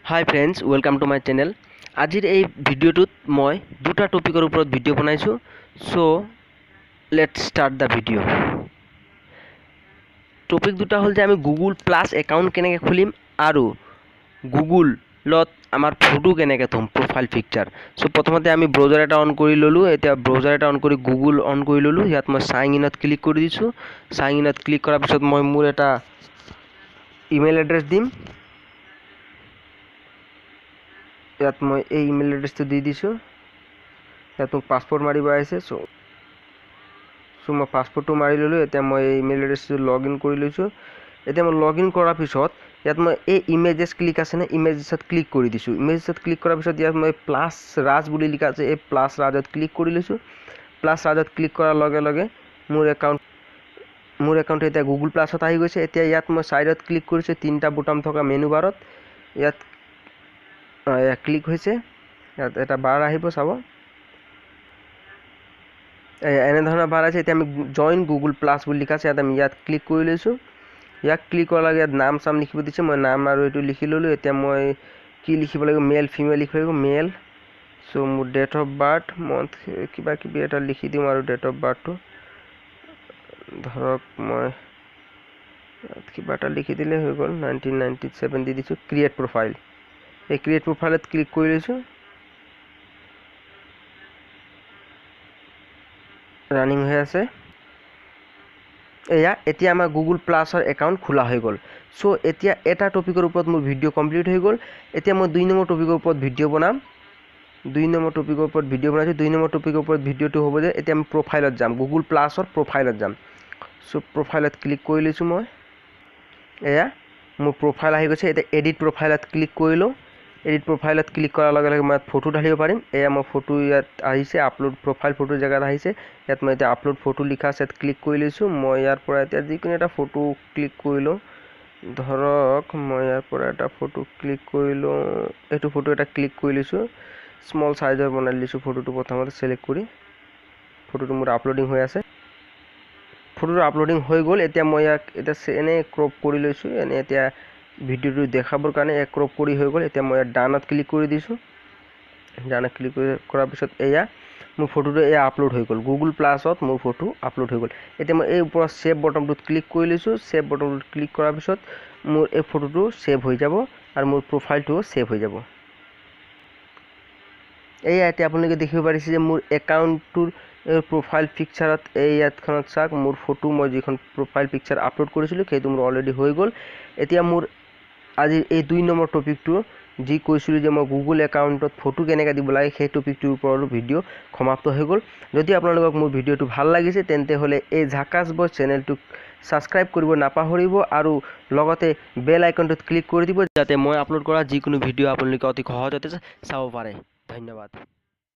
Hi friends welcome to my channel. आजिर এই ভিডিওটোত মই দুটা টপিকৰ ওপৰত ভিডিও বনাইছো। So let's start the video. Topic দুটা হল যে আমি গুগল প্লাস একাউন্ট কেনেকৈ খুলিম আৰু গুগলত আমাৰ ফটো কেনেকৈ থম প্ৰফাইল পিকচাৰ। সো প্ৰথমতে আমি ব্ৰাউজাৰ এটা অন কৰি ললো। এতিয়া ব্ৰাউজাৰ এটা অন কৰি গুগল অন কৰি ললো। ইয়াত মই সাইন ইনত ক্লিক কৰি দিছো। সাইন ইনত ক্লিক কৰাৰ পিছত মই মোৰ এটা ইমেইল এড্ৰেছ দিম। ইয়াত মই এই ইমেইল এড্ৰেছটো দি দিছোঁ। ইয়াত মোক পাছপোৰ্ট মাৰিব আহিছে। চ' মই পাছপোৰ্টটো মাৰি ল'লোঁ। এতিয়া মই এই ইমেইল এড্ৰেছটো লগ ইন কৰি লৈছোঁ। এতিয়া মই লগ ইন কৰাৰ পিছত ইয়াত মই এই ইমেজেছ ক্লিক আছেনে, ইমেজেছত ক্লিক কৰি দিছোঁ। ইমেজেছত ক্লিক কৰাৰ পিছত ইয়াত মই প্লাছ ৰাজ বুলি লিখা আছে, এই প্লাছ ৰাজত ক্লিক কৰি লৈছোঁ। প্লাছ ৰাজত ক্লিক কৰাৰ লগে লগে মোৰ একাউণ্ট এতিয়া গুগল প্লাছত আহি গৈছে। এতিয়া ইয়াত মই ছাইডত ক্লিক কৰিছোঁ, তিনিটা বুটাম থকা মেনু বাৰত ইয়াত ক্লিক হৈছে। ইয়াত এটা বাৰ আহিব, চাব এনেধৰণৰ বাৰ আছে। এতিয়া আমি জইন গুগল প্লাছ বুলি লিখা আছে, ইয়াত ক্লিক কৰি লৈছোঁ। ইয়াক ক্লিক কৰাৰ লগে ইয়াত নাম চাম লিখিব দিছে। মই নাম আৰু এইটো লিখি ল'লোঁ। এতিয়া মই কি লিখিব লাগিব, মেল ফিমেল লিখিব লাগিব, মেল। চ' মোৰ ডেট অফ বাৰ্থ মন্থ কিবা কিবি এটা লিখি দিম আৰু ডেট অফ বাৰ্থটো ধৰক মই কিবা এটা লিখি দিলে হৈ গ'ল, 1997 দি দিছোঁ। ক্ৰিয়েট প্ৰফাইল, এই ক্ৰিয়েট প্ৰফাইলত ক্লিক কৰি লৈছোঁ। ৰানিং হৈ আছে। এতিয়া আমাৰ গুগল প্লাছৰ একাউণ্ট খোলা হৈ গ'ল। চ' এতিয়া এটা টপিকৰ ওপৰত মোৰ ভিডিঅ' কমপ্লিট হৈ গ'ল। এতিয়া মই 2 নম্বৰ টপিকৰ ওপৰত ভিডিঅ' বনাম। 2 নম্বৰ টপিকৰ ওপৰত ভিডিঅ' বনাইছোঁ। 2 নম্বৰ টপিকৰ ওপৰত ভিডিঅ'টো হ'ব যে এতিয়া আমি প্ৰফাইলত যাম, গুগল প্লাছৰ প্ৰফাইলত যাম। চ' প্ৰফাইলত ক্লিক কৰি লৈছোঁ মই। মোৰ প্ৰফাইল আহি গৈছে। এতিয়া এডিট প্ৰফাইলত ক্লিক কৰিলোঁ। এডিট প্ৰফাইলত ক্লিক কৰাৰ লগে লগে মই ফটো ঢালিব পাৰিম। মই ফটো ইয়াত আহিছে, আপলোড প্ৰফাইল ফটো জেগাত আহিছে। ইয়াত মই এতিয়া আপলোড ফটো লিখা আছে, ক্লিক কৰি লৈছোঁ। মই ইয়াৰ পৰা এতিয়া যিকোনো এটা ফটো ক্লিক কৰি লওঁ। ধৰক মই ইয়াৰ পৰা এটা ফটো ক্লিক কৰি লওঁ। এইটো ফটো এটা ক্লিক কৰি লৈছোঁ। স্মল চাইজৰ বনাই লৈছোঁ ফটোটো প্ৰথমতে চিলেক্ট কৰি। ফটোটো মোৰ আপলোডিং হৈ আছে। ফটোটো আপলোডিং হৈ গ'ল। এতিয়া মই ইয়াক এনেই ক্ৰপ কৰি লৈছোঁ। এতিয়া ভিডিঅ'টো দেখাবৰ কাৰণে ক্ৰপ কৰি হৈ গ'ল। এতিয়া মই ডানত ক্লিক কৰি দিছোঁ। ডানত ক্লিক কৰাৰ পিছত মোৰ ফটোটো আপলোড হৈ গ'ল। গুগল প্লাছত মোৰ ফটো আপলোড হৈ গ'ল। এতিয়া মই এই ওপৰত ছেভ বটনটোত ক্লিক কৰি লৈছোঁ। ছেভ বটনটোত ক্লিক কৰাৰ পিছত মোৰ এই ফটোটো ছেভ হৈ যাব আৰু মোৰ প্ৰফাইলটোও ছেভ হৈ যাব। এতিয়া আপোনালোকে দেখিব পাৰিছে যে মোৰ একাউণ্টটোৰ প্ৰফাইল পিকচাৰত ইয়াতখনত চাওক, মোৰ ফটো মই যিখন প্ৰফাইল পিকচাৰ আপলোড কৰিছিলোঁ সেইটো মোৰ অলৰেডি হৈ গ'ল। এতিয়া মোৰ আজিৰ এই 2 নম্বৰ টপিকটো যি কৈছিলোঁ যে মই গুগল একাউণ্টত ফটো কেনেকৈ দিব লাগে সেই টপিকটোৰ ওপৰত ভিডিঅ' সমাপ্ত হৈ গ'ল। যদি আপোনালোকক মোৰ ভিডিঅ'টো ভাল লাগিছে তেন্তে হ'লে এই ঝাকাছ বয় চেনেলটোক ছাবস্ক্ৰাইব কৰিব নাপাহৰিব আৰু লগতে বেল আইকনটোত ক্লিক কৰি দিব যাতে মই আপলোড কৰা যিকোনো ভিডিঅ' আপোনালোকে অতি সহজতে চাব পাৰে। ধন্যবাদ।